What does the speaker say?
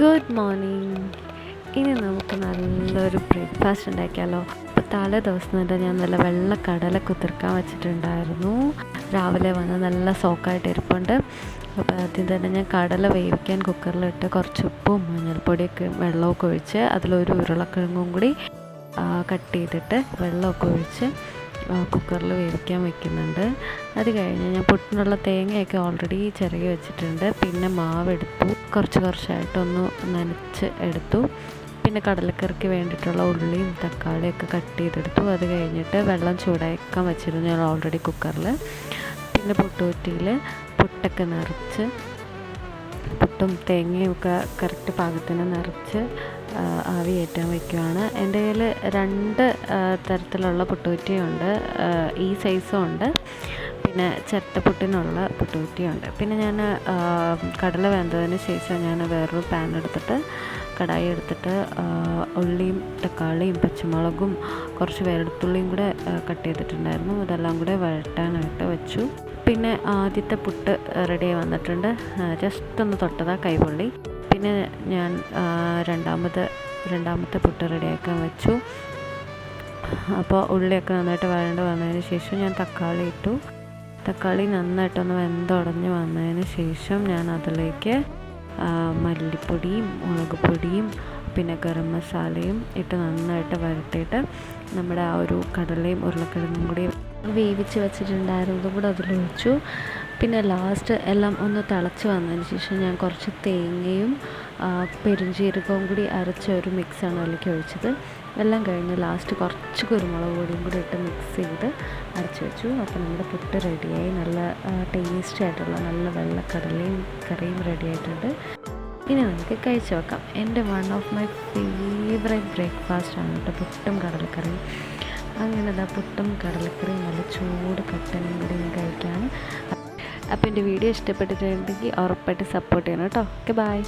Good morning. ഇനി നമുക്ക് നല്ലൊരു ബ്രേക്ക്ഫാസ്റ്റ് ഉണ്ടാക്കിയാലോ. അപ്പോൾ തലേ ദിവസം തന്നെ ഞാൻ നല്ല വെള്ള കടല കുതിർക്കാൻ വെച്ചിട്ടുണ്ടായിരുന്നു. രാവിലെ വന്ന് നല്ല സോക്കായിട്ട് ഇരിപ്പുണ്ട്. അപ്പോൾ ആദ്യം തന്നെ ഞാൻ കടല വേവിക്കാൻ കുക്കറിലിട്ട് കുറച്ച് ഉപ്പും മഞ്ഞൾപ്പൊടിയൊക്കെ വെള്ളമൊക്കെ ഒഴിച്ച് അതിലൊരു ഉരുളക്കിഴങ്ങും കൂടി കട്ട് ചെയ്തിട്ട് വെള്ളമൊക്കെ ഒഴിച്ച് കുക്കറിൽ വേവിക്കാൻ വെക്കുന്നുണ്ട്. അത് കഴിഞ്ഞ് ഞാൻ പുട്ടിനുള്ള തേങ്ങയൊക്കെ ഓൾറെഡി ചിരകി വെച്ചിട്ടുണ്ട്. പിന്നെ മാവെടുത്തു, കുറച്ചായിട്ടൊന്ന് നനച്ച് എടുത്തു. പിന്നെ കടലക്കറിക്ക് വേണ്ടിയിട്ടുള്ള ഉള്ളിയും തക്കാളിയൊക്കെ കട്ട് ചെയ്തെടുത്തു. അത് കഴിഞ്ഞിട്ട് വെള്ളം ചൂടാക്കാൻ വെച്ചിരുന്നു ഞാൻ ഓൾറെഡി കുക്കറിൽ. പിന്നെ പുട്ടുകുറ്റിയിൽ പുട്ടൊക്കെ നിറച്ച്, പുട്ടും തേങ്ങയും ഒക്കെ കറക്റ്റ് പാകത്തിന് നിറച്ച് ആവി കയറ്റാൻ വയ്ക്കുവാണ്. എൻ്റെ കയ്യിൽ 2 തരത്തിലുള്ള പുട്ടുകുറ്റിയുണ്ട്. ഈ സൈസും ഉണ്ട്, പിന്നെ ചിരട്ടപ്പുട്ടിനുള്ള പുട്ടുകുറ്റിയുണ്ട്. പിന്നെ ഞാൻ കടല വെന്തതിന് ശേഷം ഞാൻ വേറൊരു പാൻ എടുത്തിട്ട്, കടായി എടുത്തിട്ട് ഉള്ളിയും തക്കാളിയും പച്ചമുളകും കുറച്ച് വെളുത്തുള്ളിയും കൂടെ കട്ട് ചെയ്തിട്ടുണ്ടായിരുന്നു. അതെല്ലാം കൂടെ വഴറ്റാനായിട്ട് വെച്ചു. പിന്നെ ആദ്യത്തെ പുട്ട് റെഡിയായി വന്നിട്ടുണ്ട്. ജസ്റ്റ് ഒന്ന് തൊട്ടതാ കൈപൊള്ളി. പിന്നെ ഞാൻ രണ്ടാമത്തെ പുട്ട് റെഡിയാക്കാൻ വെച്ചു. അപ്പോൾ ഉള്ളിയൊക്കെ നന്നായിട്ട് വഴണ്ട് വന്നതിന് ശേഷം ഞാൻ തക്കാളി ഇട്ടു. തക്കാളി നന്നായിട്ടൊന്ന് വെന്തുടഞ്ഞ് വന്നതിന് ശേഷം ഞാൻ അതിലേക്ക് മല്ലിപ്പൊടിയും മുളക് പൊടിയും പിന്നെ ഗരം മസാലയും ഇട്ട് നന്നായിട്ട് വരട്ടിയിട്ട് നമ്മുടെ ആ ഒരു കടലയും ഉരുളക്കിഴങ്ങും കൂടി വേവിച്ച് വെച്ചിട്ടുണ്ടായിരുന്നതും കൂടെ അതിലൊഴിച്ചു. പിന്നെ ലാസ്റ്റ് എല്ലാം ഒന്ന് തിളച്ച് വന്നതിന് ശേഷം ഞാൻ കുറച്ച് തേങ്ങയും പെരുംജീരകവും കൂടി അരച്ച ഒരു മിക്സാണ് അതിലേക്ക് ഒഴിച്ചത്. എല്ലാം കഴിഞ്ഞ് ലാസ്റ്റ് കുറച്ച് കുരുമുളക് പൊടിയും കൂടി ഇട്ട് മിക്സ് ചെയ്ത് അരച്ച് വെച്ചു. അപ്പോൾ നമ്മുടെ പുട്ട് റെഡിയായി. നല്ല ടേസ്റ്റി ആയിട്ടുള്ള നല്ല വെള്ളക്കടലയും കറിയും റെഡി ആയിട്ടുണ്ട്. ഇനി നമുക്ക് കഴിച്ച് വെക്കാം. എൻ്റെ വൺ ഓഫ് മൈ ഫേവറേറ്റ് ബ്രേക്ക്ഫാസ്റ്റാണ് കേട്ടോ പുട്ടും കടലക്കറിയും. അങ്ങനെ പുട്ടും കടലക്കറിയും നല്ല ചൂട് കട്ടനും കൂടി കഴിക്കുകയാണ്. അപ്പോൾ എൻ്റെ വീഡിയോ ഇഷ്ടപ്പെട്ടിട്ടുണ്ടെങ്കിൽ ഉറപ്പായിട്ട് സപ്പോർട്ട് ചെയ്യണം കേട്ടോ. Okay, by.